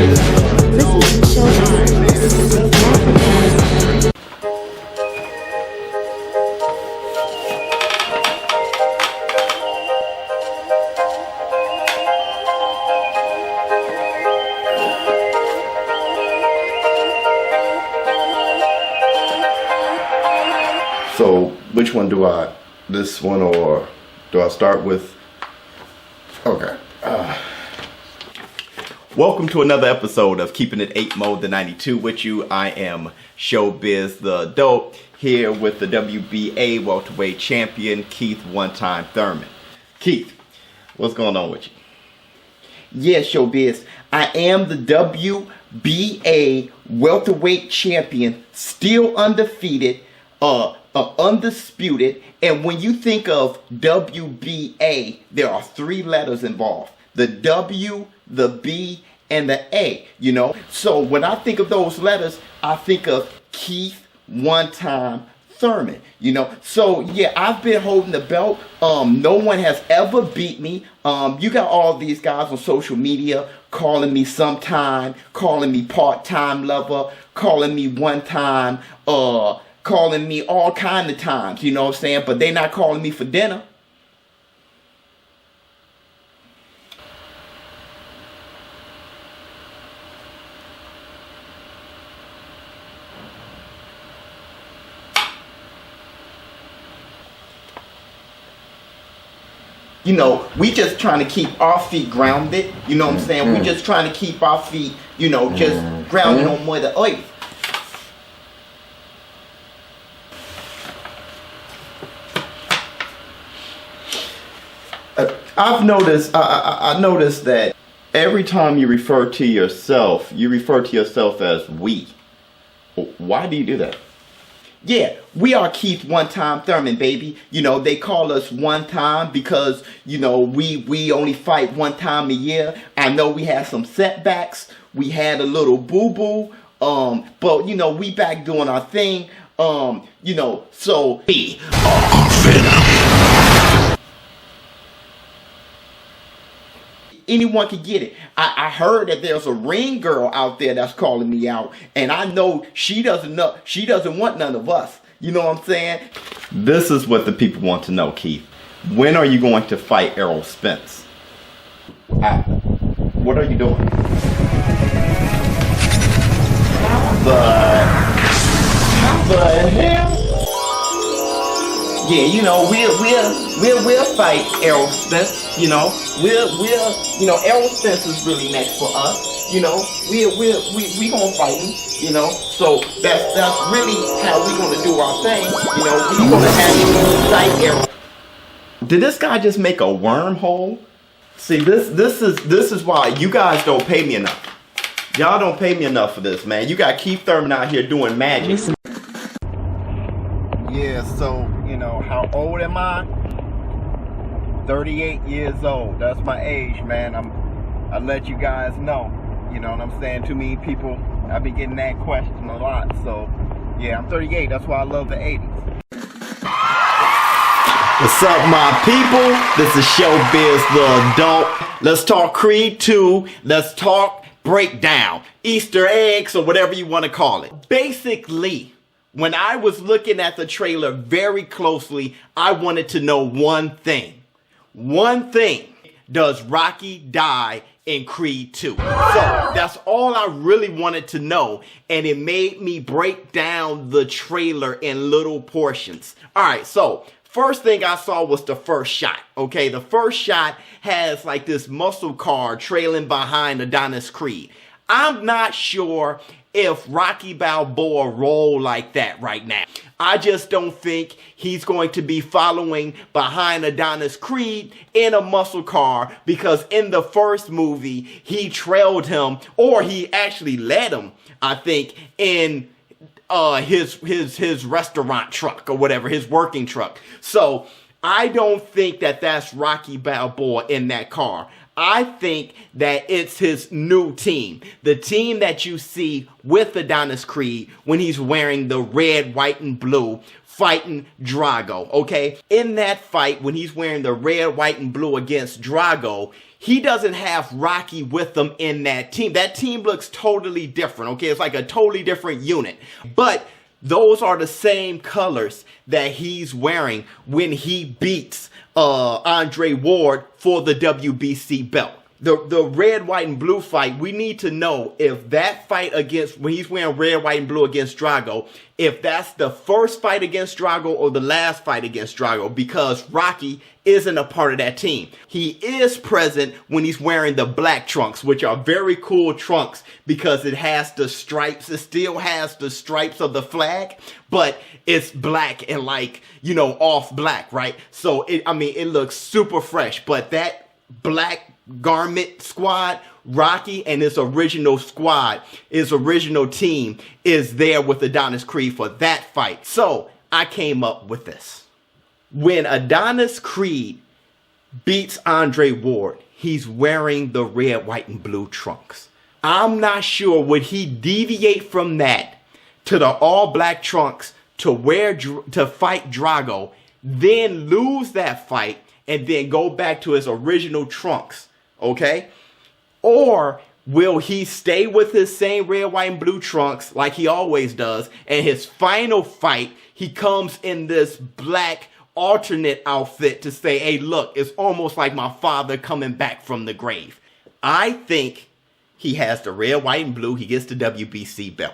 Listen to ShowBizz. So which one do I, this one, or do I start with? Okay. Welcome to another episode of Keeping It 8 Mode, the 92 with you. I am ShowBizz the Dope, here with the WBA welterweight champion, Keith one-time Thurman. Keith, what's going on with you? Yes, ShowBizz, I am the WBA welterweight champion, still undefeated, undisputed. And when you think of WBA, there are three letters involved: the W, the B, and the A, you know. So when I think of those letters, I think of Keith one-time Thurman, you know. So yeah, I've been holding the belt. No one has ever beat me. You got all these guys on social media calling me sometime, calling me part-time lover, calling me one-time, calling me all kind of times, you know what I'm saying? But they not calling me for dinner. You know, we just trying to keep our feet grounded, you know what I'm saying? We just trying to keep our feet, you know, just grounded on Mother Earth. I've noticed, I noticed that every time you refer to yourself as we. Why do you do that? Yeah, we are Keith one-time Thurman, baby. You know, they call us one time because, you know, we only fight one time a year. I know we had some setbacks. We had a little boo-boo. But, you know, we back doing our thing. You know, so we are Venom. Anyone can get it. I heard that there's a ring girl out there that's calling me out, and I know she doesn't want none of us. You know what I'm saying? This is what the people want to know, Keith. When are you going to fight Errol Spence? What are you doing? How the hell? Yeah, you know, we'll fight Errol Spence. You know, you know, Errol Spence is really next for us. You know, we gonna fight him. You know, so that's really how we gonna do our thing. You know, we gonna actually fight Errol. Did this guy just make a wormhole? See, this is why you guys don't pay me enough. Y'all don't pay me enough for this, man. You got Keith Thurman out here doing magic. Yeah, so, you know, how old am I? 38 years old. That's my age, man. I let you guys know. You know what I'm saying? Too many people, I've been getting that question a lot. So, yeah, I'm 38. That's why I love the 80s. What's up, my people? This is ShowBizz the Adult. Let's talk Creed 2. Let's talk breakdown. Easter eggs or whatever you want to call it. Basically, when I was looking at the trailer very closely, I wanted to know one thing. One thing. Does Rocky die in Creed 2? So that's all I really wanted to know. And it made me break down the trailer in little portions. All right, so first thing I saw was the first shot. Okay, the first shot has like this muscle car trailing behind Adonis Creed. I'm not sure if Rocky Balboa roll like that right now. I just don't think he's going to be following behind Adonis Creed in a muscle car, because in the first movie he trailed him, or he actually led him, I think, in his restaurant truck or whatever, his working truck. So I don't think that that's Rocky Balboa in that car. I think that it's his new team. The team that you see with Adonis Creed when he's wearing the red, white, and blue fighting Drago, okay? In that fight, when he's wearing the red, white, and blue against Drago, he doesn't have Rocky with him in that team. That team looks totally different, okay? It's like a totally different unit. But those are the same colors that he's wearing when he beats Andre Ward for the WBC belt. The red, white, and blue fight, we need to know if that fight against, when he's wearing red, white, and blue against Drago, if that's the first fight against Drago or the last fight against Drago, because Rocky isn't a part of that team. He is present when he's wearing the black trunks, which are very cool trunks because it has the stripes. It still has the stripes of the flag, but it's black and like, you know, off black, right? So, it looks super fresh, but that black garment squad, Rocky and his original squad, his original team is there with Adonis Creed for that fight. So I came up with this. When Adonis Creed beats Andre Ward, he's wearing the red, white, and blue trunks. I'm not sure, would he deviate from that to the all black trunks to fight Drago, then lose that fight and then go back to his original trunks? Okay? Or will he stay with his same red, white, and blue trunks like he always does, and his final fight, he comes in this black alternate outfit to say, hey, look, it's almost like my father coming back from the grave. I think he has the red, white, and blue. He gets the WBC belt.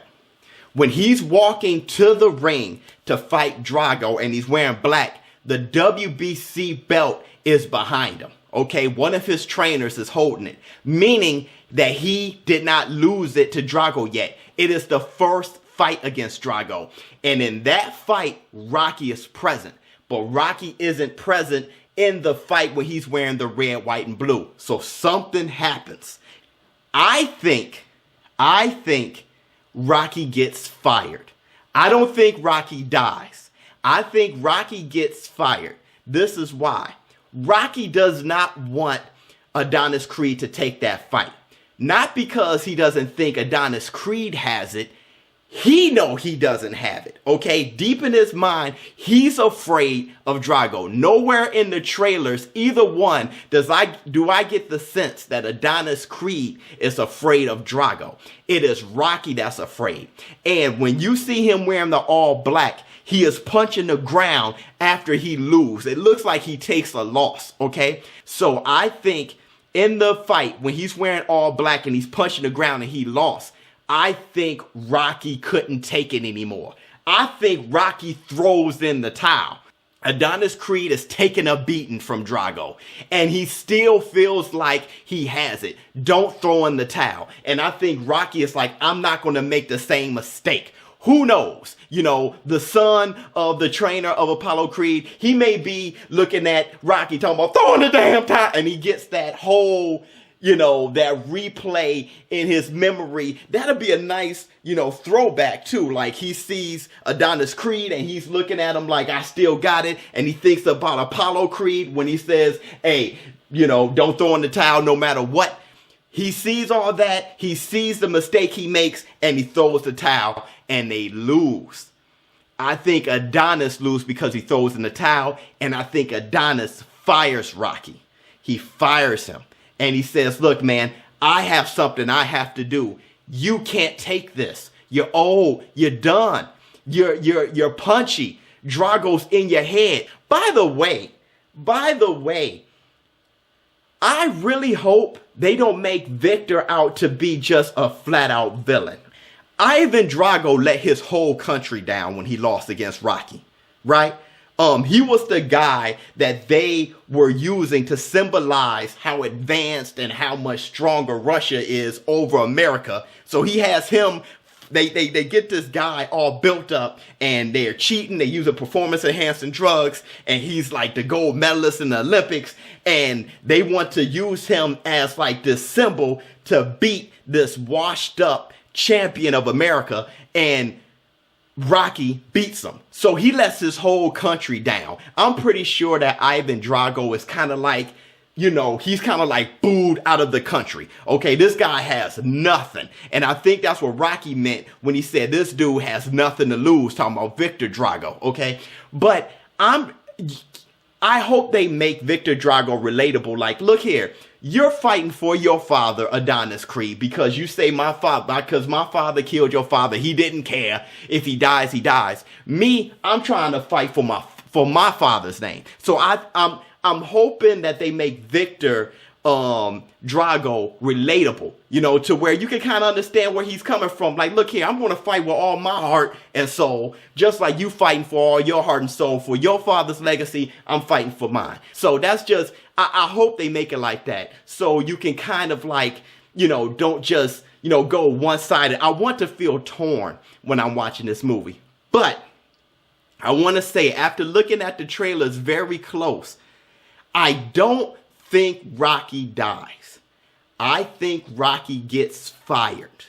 When he's walking to the ring to fight Drago and he's wearing black, the WBC belt is behind him. Okay, one of his trainers is holding it, meaning that he did not lose it to Drago yet. It is the first fight against Drago. And in that fight, Rocky is present. But Rocky isn't present in the fight when he's wearing the red, white, and blue. So something happens. I think Rocky gets fired. I don't think Rocky dies. I think Rocky gets fired. This is why. Rocky does not want Adonis Creed to take that fight. Not because he doesn't think Adonis Creed has it. He knows he doesn't have it, okay? Deep in his mind, he's afraid of Drago. Nowhere in the trailers, either one, do I get the sense that Adonis Creed is afraid of Drago. It is Rocky that's afraid. And when you see him wearing the all black, he is punching the ground after he loses. It looks like he takes a loss, okay? So I think in the fight, when he's wearing all black and he's punching the ground and he lost, I think Rocky couldn't take it anymore. I think Rocky throws in the towel. Adonis Creed is taking a beating from Drago, and he still feels like he has it. Don't throw in the towel. And I think Rocky is like, I'm not going to make the same mistake. Who knows? You know, the son of the trainer of Apollo Creed, he may be looking at Rocky talking about throwing the damn towel, and he gets that whole, you know, that replay in his memory. That'll be a nice, you know, throwback too. Like he sees Adonis Creed and he's looking at him like, I still got it. And he thinks about Apollo Creed when he says, hey, you know, don't throw in the towel no matter what. He sees all that. He sees the mistake he makes and he throws the towel and they lose. I think Adonis loses because he throws in the towel, and I think Adonis fires Rocky. He fires him. And he says, look, man, I have something I have to do. You can't take this. You're old. You're done. You're punchy. Drago's in your head. By the way, I really hope they don't make Victor out to be just a flat out villain. Ivan Drago let his whole country down when he lost against Rocky, right? He was the guy that they were using to symbolize how advanced and how much stronger Russia is over America. So he has him, they get this guy all built up and they're cheating. They use a performance enhancing drugs and he's like the gold medalist in the Olympics. And they want to use him as like this symbol to beat this washed up champion of America, and Rocky beats him. So he lets his whole country down. I'm pretty sure that Ivan Drago is kind of like, you know, he's kind of like booed out of the country. Okay, this guy has nothing. And I think that's what Rocky meant when he said this dude has nothing to lose, talking about Victor Drago, okay? But I hope they make Victor Drago relatable. Like, look here, You're fighting for your father, Adonis Creed, because you say my father killed your father. He didn't care. If he dies, he dies. Me, I'm trying to fight for my father's name. So I'm hoping that they make Victor Drago relatable, you know, to where you can kind of understand where he's coming from. Like, look here, I'm going to fight with all my heart and soul, just like you fighting for all your heart and soul for your father's legacy. I'm fighting for mine. So that's just, I hope they make it like that, so you can kind of like, you know, don't just, you know, go one-sided. I want to feel torn when I'm watching this movie. But I want to say, after looking at the trailers very close, I don't think Rocky dies. I think Rocky gets fired.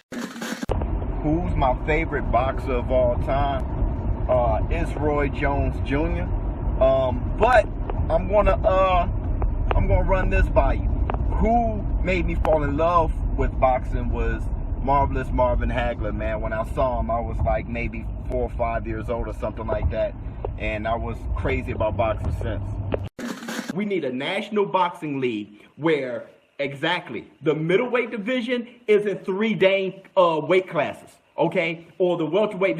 Who's my favorite boxer of all time? It's Roy Jones Jr. But I'm gonna run this by you. Who made me fall in love with boxing was Marvelous Marvin Hagler, man. When I saw him, I was like maybe 4 or 5 years old or something like that, and I was crazy about boxing since. We need a national boxing league where exactly the middleweight division is in 3 dang weight classes, okay? Or the welterweight,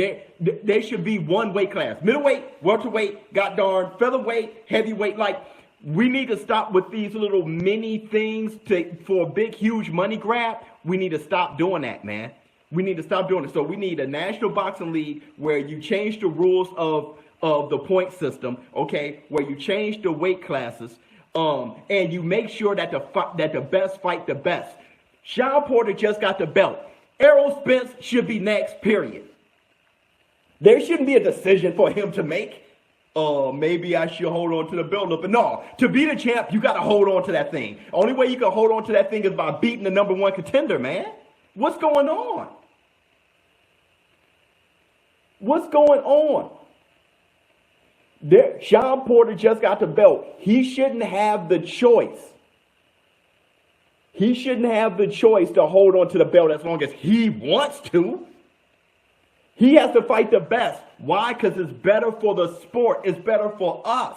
there should be 1 weight class. Middleweight, welterweight, goddamn, featherweight, heavyweight. Like, we need to stop with these little mini things for a big, huge money grab. We need to stop doing that, man. We need to stop doing it. So we need a national boxing league where you change the rules of the point system, okay, where you change the weight classes, and you make sure that the best fight the best. Sean Porter just got the belt. Errol Spence should be next, period. There shouldn't be a decision for him to make. Maybe I should hold on to the belt, but no, to be the champ, you got to hold on to that thing. Only way you can hold on to that thing is by beating the #1 contender, man. What's going on? What's going on? Sean Porter just got the belt. He shouldn't have the choice. He shouldn't have the choice to hold on to the belt as long as he wants to. He has to fight the best. Why? Because it's better for the sport. It's better for us.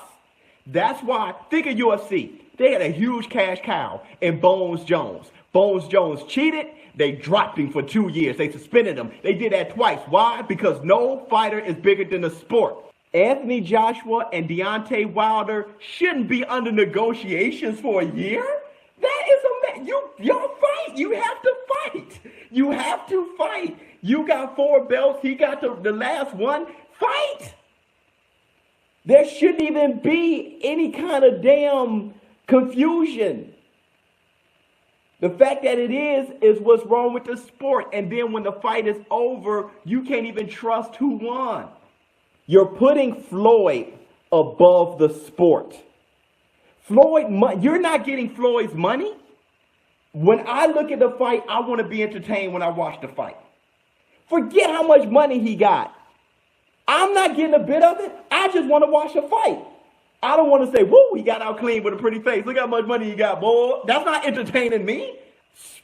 That's why, think of UFC. They had a huge cash cow in Bones Jones. Bones Jones cheated. They dropped him for 2 years. They suspended him. They did that twice. Why? Because no fighter is bigger than the sport. Anthony Joshua and Deontay Wilder shouldn't be under negotiations for a year. That is y'all fight. You have to fight. You have to fight. You got 4 belts. He got the last one. Fight. There shouldn't even be any kind of damn confusion. The fact that it is what's wrong with the sport. And then when the fight is over, you can't even trust who won. You're putting Floyd above the sport. You're not getting Floyd's money. When I look at the fight, I want to be entertained when I watch the fight. Forget how much money he got. I'm not getting a bit of it. I just want to watch a fight. I don't want to say, woo, he got out clean with a pretty face. Look how much money he got, boy. That's not entertaining me.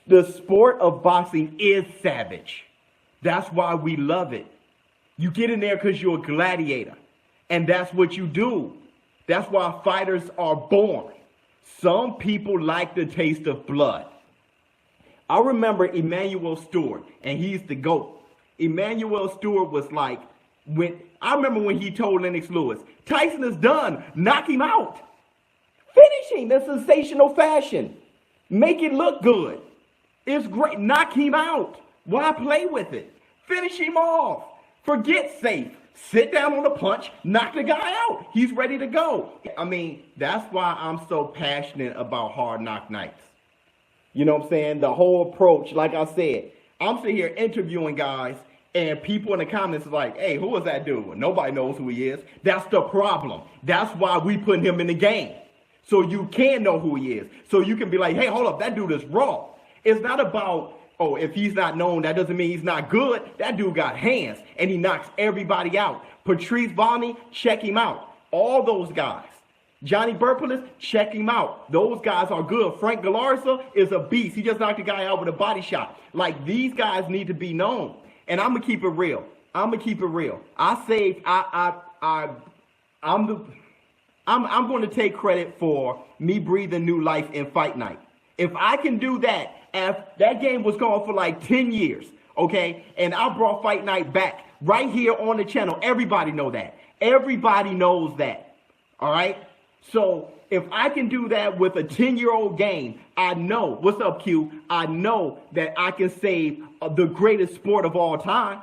The sport of boxing is savage. That's why we love it. You get in there because you're a gladiator. And that's what you do. That's why fighters are born. Some people like the taste of blood. I remember Emmanuel Stewart, and he's the GOAT. Emmanuel Stewart was like, I remember when he told Lennox Lewis, Tyson is done, knock him out. Finish him in sensational fashion. Make it look good. It's great, knock him out. Why play with it? Finish him off. Forget safe. Sit down on the punch, knock the guy out. He's ready to go. I mean, that's why I'm so passionate about Hard Knock Nights. You know what I'm saying? The whole approach, like I said, I'm sitting here interviewing guys, and people in the comments are like, hey, who is that dude? Nobody knows who he is. That's the problem. That's why we put him in the game. So you can know who he is. So you can be like, hey, hold up, that dude is raw. It's not about, oh, if he's not known, that doesn't mean he's not good. That dude got hands, and he knocks everybody out. Patrice Bonnie, check him out. All those guys. Johnny Burpolis, check him out. Those guys are good. Frank Galarza is a beast. He just knocked a guy out with a body shot. Like, these guys need to be known. And I'm going to keep it real. I'm going to take credit for me breathing new life in Fight Night. If I can do that, if that game was going for like 10 years, okay, and I brought Fight Night back right here on the channel, everybody know that. Everybody knows that, all right? So if I can do that with a 10-year-old game, I know, what's up, Q? I know that I can save the greatest sport of all time.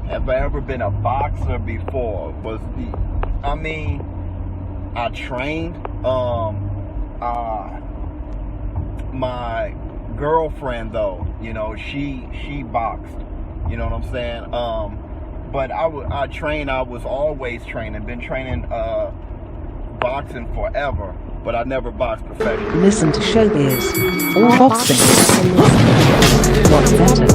Have I ever been a boxer before? I trained. My girlfriend, though, you know, she boxed. You know what I'm saying? But I trained. I was always training. Been training boxing forever, but I never boxed professionally. Listen to ShowBizz. Or boxing. What's better?